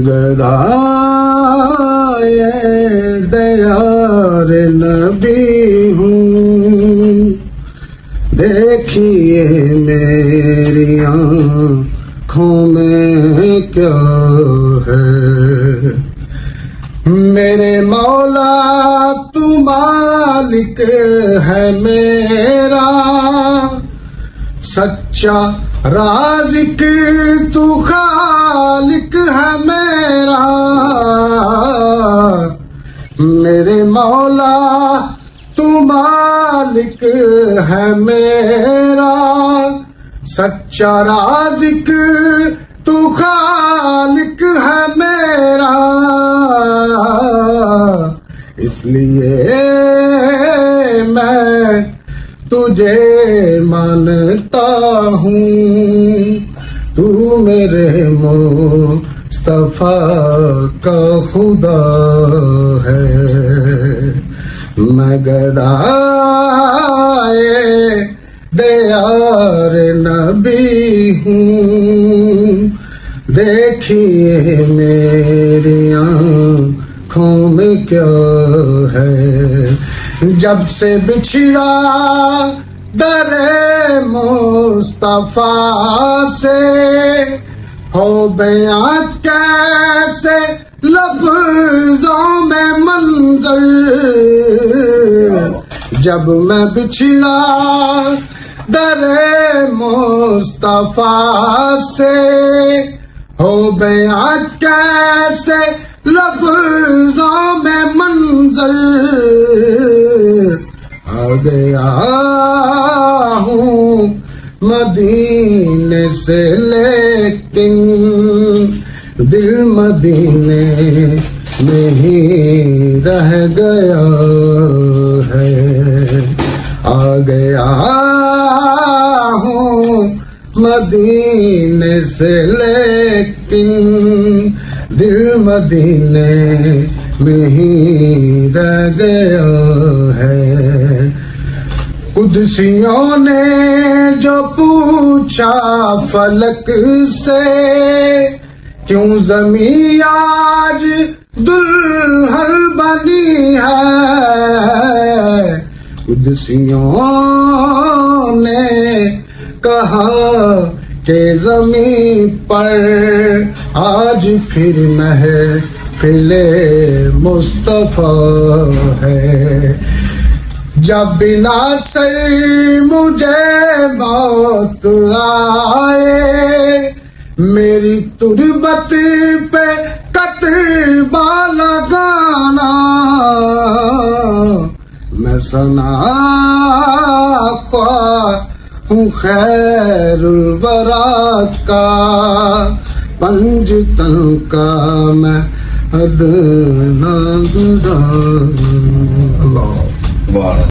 گدائے دیار نبی ہوں، دیکھیے میری آنکھوں میں کیا ہے، میرے مولا تو مالک ہے میرا، سچا رازق تو خالق ہے میرا، میرے مولا تو مالک ہے میرا، سچا رازق تو خالق ہے میرا، اس لیے میں تجھے مانتا ہوں، تو میرے مصطفیٰ کا خدا ہے، میں گدائے دیار نبی ہوں، دیکھیے میری آنکھوں میں کیا ہے، جب سے بچھڑا در مصطفیٰ سے، ہو بیان کیسے لفظوں میں منظر، جب میں بچھڑا در مصطفیٰ سے، ہو بیان کیسے لفظوں میں منظر، آ گیا ہوں مدینے سے لیکن دل مدینے میں ہی رہ گیا ہے، آ گیا ہوں مدینے سے لیکن دل مدینے میں ہی رہ گیا ہے، قدسیوں نے جو پوچھا فلک سے، کیوں زمین آج دلہن بنی ہے، قدسیوں نے کہا کہ زمین پر آج پھر محفل مصطفیٰ ہے، جب بنا سر مجھے موت آئے، میری تربت پہ کتبہ لگانا، میں ثنا خواہ ہوں خیر الورا کا، پنجتن کا میں ادنا گدا، اللہ